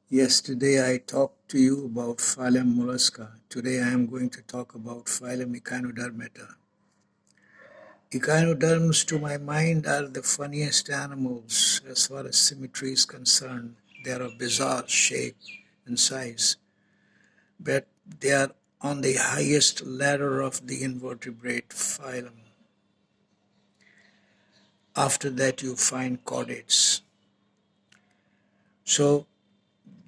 Yesterday I talked to you about phylum Mollusca. Today I am going to talk about phylum Echinodermata. Echinoderms, to my mind, are the funniest animals as far as symmetry is concerned. They are of bizarre shape and size, but they are on the highest ladder of the invertebrate phylum. After that, you find chordates. So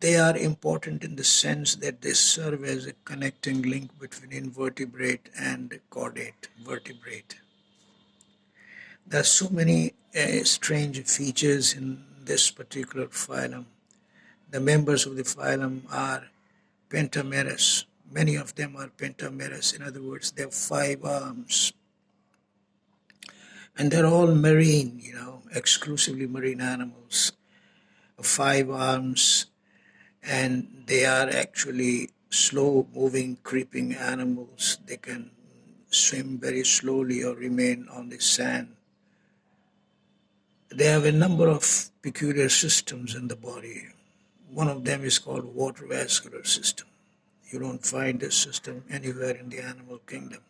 they are important in the sense that they serve as a connecting link between invertebrate and chordate vertebrate. There are so many strange features in this particular phylum. The members of the phylum are pentamerous. Many of them are pentamerous. In other words, they have 5 arms. And they're all marine, exclusively marine animals. 5 arms, and they are actually slow moving, creeping animals. They can swim very slowly or remain on the sand. They have a number of peculiar systems in the body. One of them is called water vascular system. You don't find this system anywhere in the animal kingdom.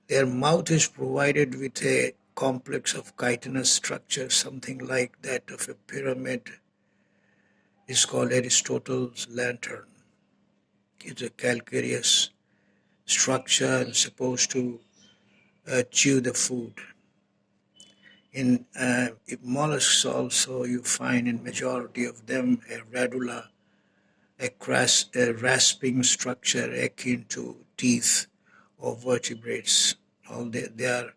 Their mouth is provided with a complex of chitinous structure, something like that of a pyramid. It's called Aristotle's lantern. It's a calcareous structure and supposed to chew the food. In mollusks also, you find in majority of them a radula, a rasping structure akin to teeth of vertebrates. All they are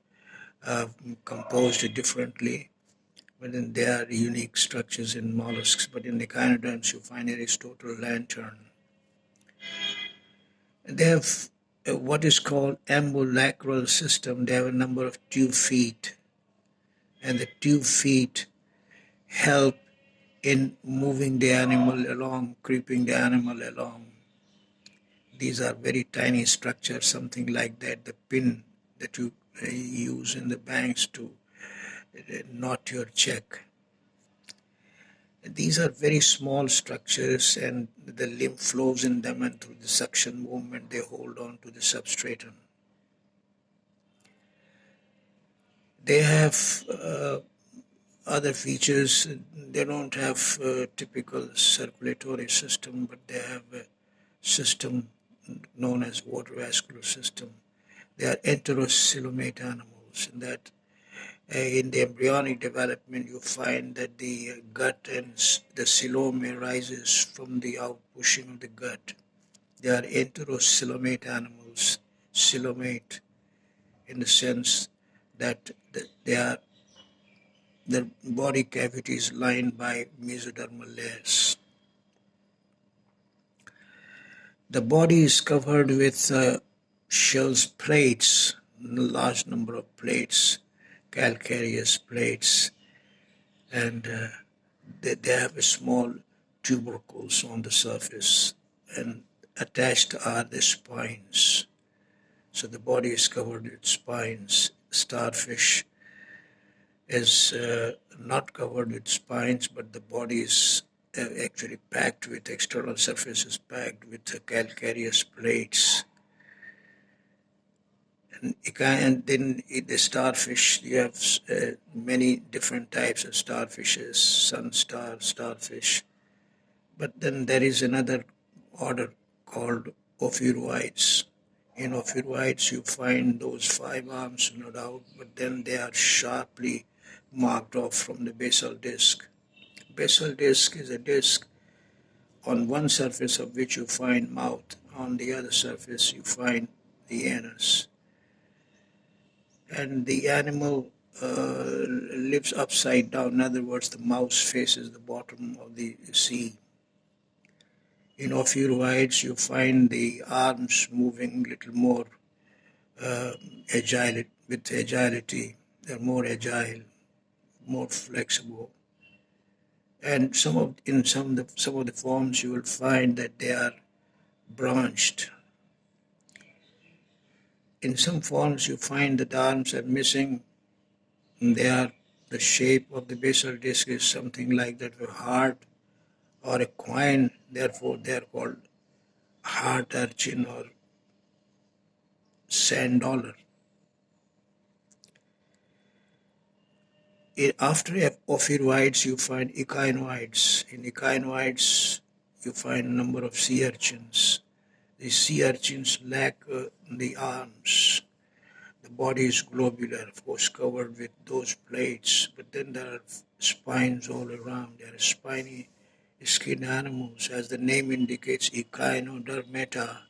composed differently, but then they are unique structures in mollusks. But in the echinoderms, you find Aristotle lantern. They have what is called ambulacral system. They have a number of 2 feet, and the 2 feet help in moving the animal along, creeping the animal along. These are very tiny structures, something like that, the pin that you use in the banks to knot your check. These are very small structures, and the lymph flows in them, and through the suction movement, they hold on to the substratum. They have other features. They don't have a typical circulatory system, but they have a system known as water vascular system. They are enterocilomate animals, in that in the embryonic development you find that the gut and the coelom arises from the outpushing of the gut. They are enterocilomate animals, coelomate in the sense that their body cavity is lined by mesodermal layers. The body is covered with shells plates, a large number of plates, calcareous plates, and they have a small tubercles on the surface, and attached are the spines. So the body is covered with spines. Starfish is not covered with spines, but the body is actually packed with external surfaces, packed with calcareous plates. And then in the starfish, you have many different types of starfishes, sunstar, starfish. But then there is another order called ophiuroids. In ophiuroids, you find those 5 arms, no doubt, but then they are sharply marked off from the basal disc. Basal disc is a disc on one surface of which you find mouth, on the other surface you find the anus. And the animal lives upside down. In other words, the mouse faces the bottom of the sea. In ophiuroids, you find the arms moving a little more with agility. They're more agile, more flexible. And some of the forms you will find that they are branched. In some forms you find that the arms are missing. And the shape of the basal disc is something like that, a heart, or a coin. Therefore, they are called heart urchin or sand dollar. After ophiuroids, you find echinoids. In echinoids, you find a number of sea urchins. The sea urchins lack the arms. The body is globular, of course, covered with those plates, but then there are spines all around. There are spiny skinned animals, as the name indicates, Echinodermata.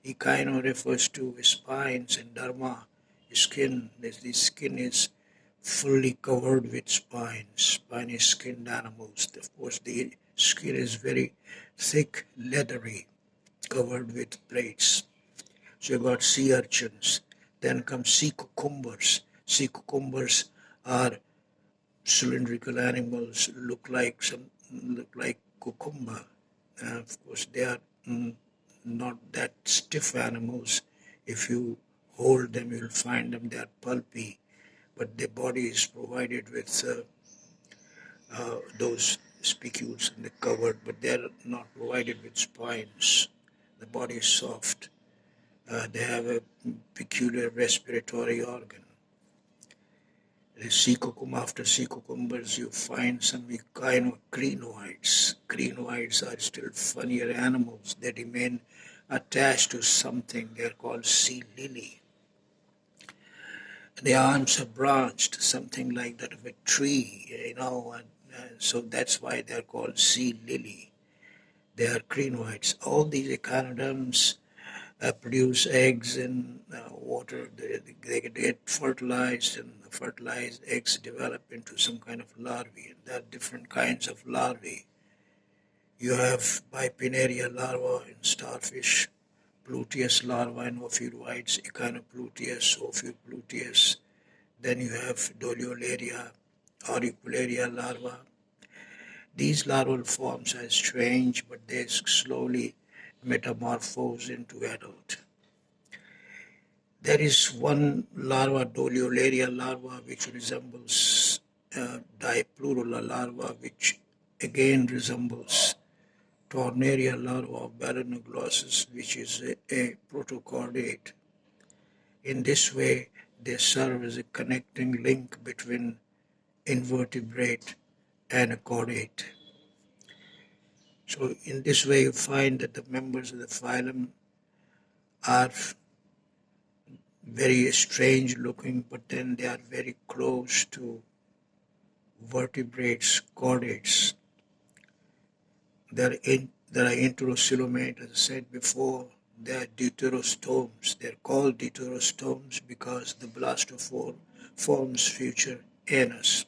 Echino refers to spines and derma, skin. The skin is fully covered with spines, spiny skinned animals. Of course, the skin is very thick, leathery, covered with plates. So you got sea urchins. Then come sea cucumbers. Sea cucumbers are cylindrical animals, look like cucumber. Of course, they are not that stiff animals. If you hold them, you'll find them they are pulpy, but their body is provided with those spicules and they're covered, but they're not provided with spines. The body is soft. They have a peculiar respiratory organ. The sea cucumber, after sea cucumbers, you find some kind of crinoids. Crinoids are still funnier animals. They remain attached to something. They're called sea lily. The arms are branched, something like that of a tree, and so that's why they're called sea lily. They are crinoids. All these echinoderms produce eggs in water. They get fertilized, and the fertilized eggs develop into some kind of larvae. And there are different kinds of larvae. You have bipinnaria larva in starfish, Pluteus larva in ophiuroids, Echinopluteus, Ophiopluteus. Then you have Doliolaria, Auricularia larva. These larval forms are strange, but they slowly metamorphose into adult. There is one larva, Doliolaria larva, which resembles Diplurula larva, which again resembles Tornaria larva of Balanoglossus, which is a protochordate. In this way, they serve as a connecting link between invertebrate and a chordate. So in this way, you find that the members of the phylum are very strange looking, but then they are very close to vertebrates, chordates. There are enterocoelomate, as I said before. They are deuterostomes. They're called deuterostomes because the blastophore forms future anus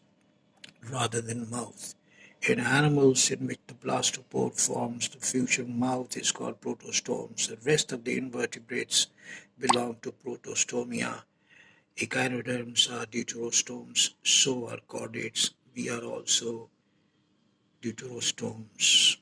rather than mouth. In animals in which the blastopore forms the future mouth is called protostomes. The rest of the invertebrates belong to protostomia. Echinoderms are deuterostomes, so are chordates. We are also deuterostomes.